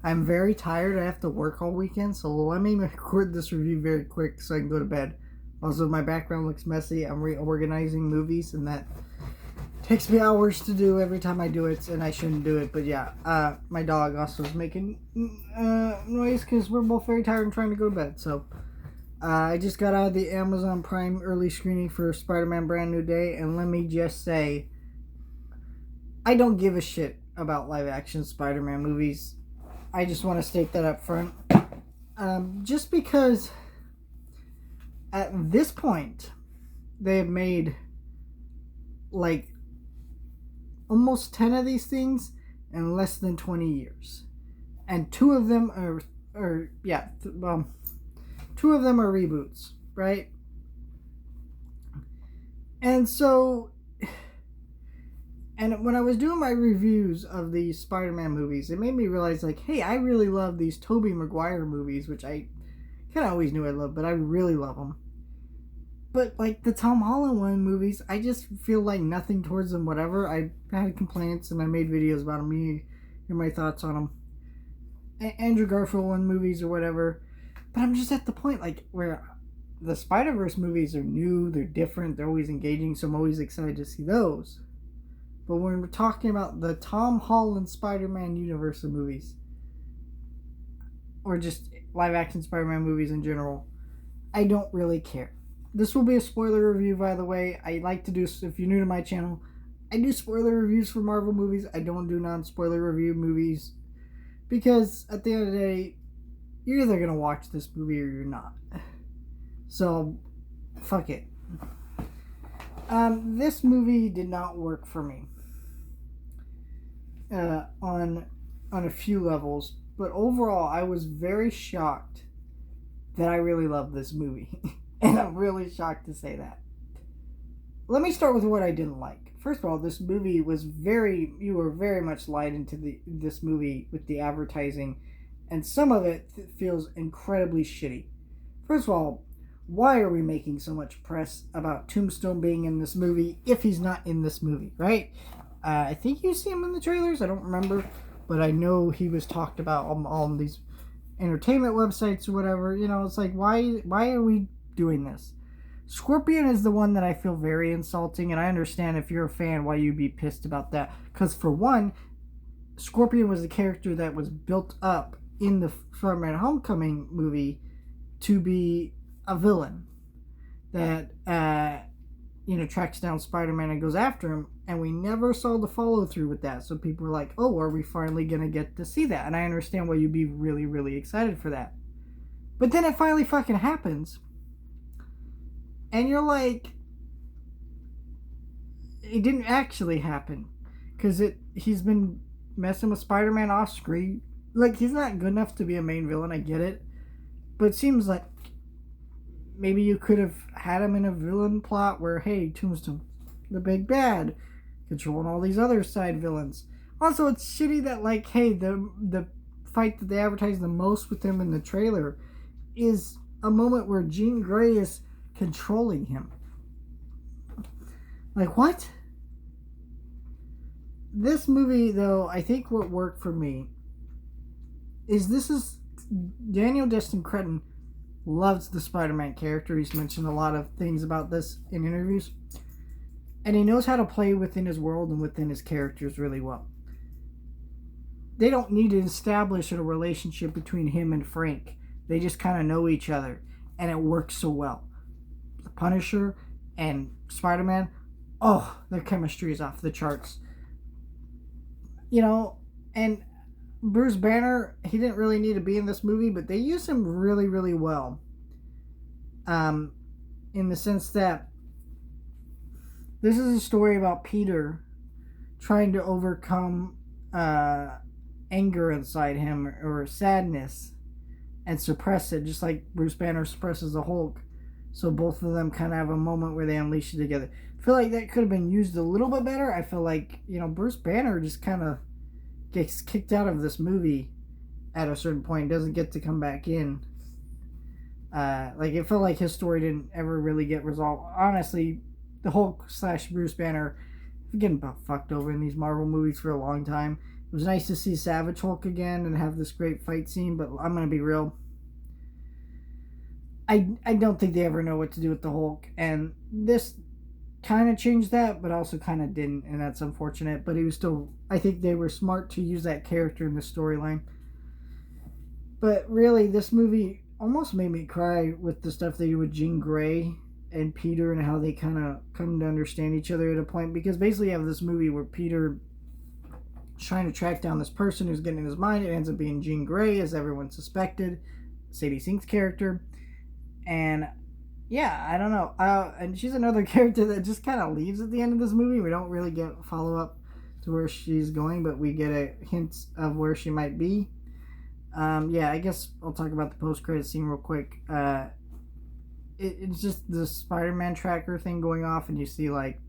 I'm very tired. I have to work all weekend, so let me record this review very quick so I can go to bed. Also, my background looks messy. I'm reorganizing movies, and that takes me hours to do every time I do it, and I shouldn't do it. But yeah, my dog also is making noise because we're both very tired and trying to go to bed. So I just got out of the Amazon Prime early screening for Spider-Man Brand New Day, and let me just say, I don't give a shit about live-action Spider-Man movies. I just want to state that up front. Just because at this point, they have made like almost 10 of these things in less than 20 years. And two of them are reboots, right? And so, and when I was doing my reviews of the Spider-Man movies, it made me realize, like, hey, I really love these Tobey Maguire movies, which I kind of always knew I loved, but I really love them. But, like, the Tom Holland movies, I just feel like nothing towards them, whatever. I had complaints, and I made videos about them. You hear my thoughts on them. Andrew Garfield movies or whatever. But I'm just at the point, like, where the Spider-Verse movies are new, they're different, they're always engaging, so I'm always excited to see those. But when we're talking about the Tom Holland Spider-Man universe of movies, or just live-action Spider-Man movies in general, I don't really care. This will be a spoiler review, by the way. I like to do, if you're new to my channel, I do spoiler reviews for Marvel movies. I don't do non-spoiler review movies, because at the end of the day, you're either going to watch this movie or you're not. So, fuck it. This movie did not work for me on a few levels, but overall, I was very shocked that I really loved this movie, and I'm really shocked to say that. Let me start with what I didn't like. First of all, this movie was you were very much lied into this movie with the advertising, and some of it feels incredibly shitty. First of all, why are we making so much press about Tombstone being in this movie if he's not in this movie, right? I think you see him in the trailers. I don't remember, but I know he was talked about on all these entertainment websites or whatever. You know, it's like, why are we doing this? Scorpion is the one that I feel very insulting, and I understand if you're a fan why you'd be pissed about that. Because for one, Scorpion was a character that was built up in the Spider-Man Homecoming movie to be a villain that tracks down Spider-Man and goes after him, and we never saw the follow through with that. So people were like, oh, are we finally gonna get to see that? And I understand why you'd be really, really excited for that. But then it finally fucking happens, and you're like, it didn't actually happen, because he's been messing with Spider-Man off screen. Like, he's not good enough to be a main villain, I get it, but it seems like maybe you could have had him in a villain plot where, hey, Tombstone, the big bad, controlling all these other side villains. Also, it's shitty that, like, hey, the fight that they advertise the most with him in the trailer is a moment where Jean Grey is controlling him. Like, what? This movie, though, I think what worked for me is Daniel Destin Cretton loves the Spider-Man character. He's mentioned a lot of things about this in interviews. And he knows how to play within his world and within his characters really well. They don't need to establish a relationship between him and Frank. They just kind of know each other. And it works so well. The Punisher and Spider-Man, oh, their chemistry is off the charts. You know, and Bruce Banner, he didn't really need to be in this movie, but they use him really, really well. In the sense that this is a story about Peter trying to overcome anger inside him or sadness and suppress it, just like Bruce Banner suppresses the Hulk. So both of them kind of have a moment where they unleash it together. I feel like that could have been used a little bit better. I feel like, Bruce Banner just kind of gets kicked out of this movie at a certain point, doesn't get to come back in. It felt like his story didn't ever really get resolved. Honestly, the Hulk / Bruce Banner getting fucked over in these Marvel movies for a long time. It was nice to see Savage Hulk again and have this great fight scene, but I'm going to be real. I don't think they ever know what to do with the Hulk, and this kind of changed that, but also kind of didn't, and that's unfortunate. But he was still, I think they were smart to use that character in the storyline. But really, this movie almost made me cry with the stuff they do with Jean Grey and Peter and how they kind of come to understand each other at a point. Because basically, you have this movie where Peter is trying to track down this person who's getting in his mind. It ends up being Jean Grey, as everyone suspected, Sadie Sink's character. And yeah, I don't know. And she's another character that just kind of leaves at the end of this movie. We don't really get follow up to where she's going, but we get a hint of where she might be. Yeah, I guess I'll talk about the post-credit scene real quick. It's just the Spider-Man tracker thing going off, and you see like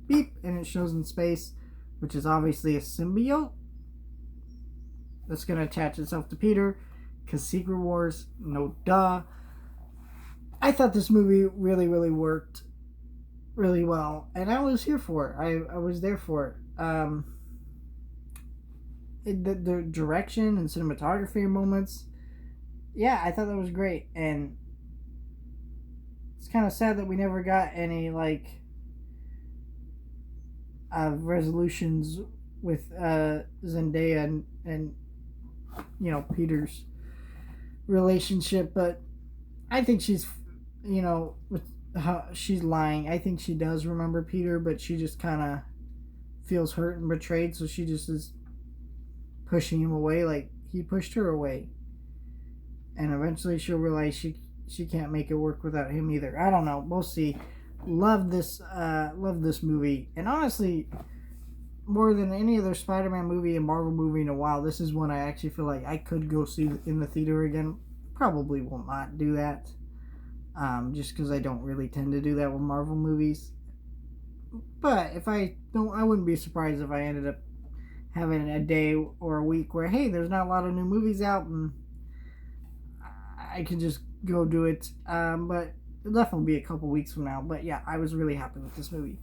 beep, and it shows in space, which is obviously a symbiote that's going to attach itself to Peter, because Secret Wars, no duh. I thought this movie really, really worked really well, and I was here for it. I was there for it. The direction and cinematography moments, yeah, I thought that was great, and it's kind of sad that we never got any like resolutions with Zendaya and you know Peter's relationship, but I think she's, you know, with how she's lying. I think she does remember Peter, but she just kind of feels hurt and betrayed, so she just is pushing him away like he pushed her away. And eventually she'll realize she can't make it work without him either. I don't know. We'll see. Love this movie. And honestly, more than any other Spider-Man movie and Marvel movie in a while, this is one I actually feel like I could go see in the theater again. Probably will not do that. Just because I don't really tend to do that with Marvel movies. But if I don't, I wouldn't be surprised if I ended up having a day or a week where, hey, there's not a lot of new movies out, and I could just go do it. But it'll definitely be a couple weeks from now. But yeah, I was really happy with this movie.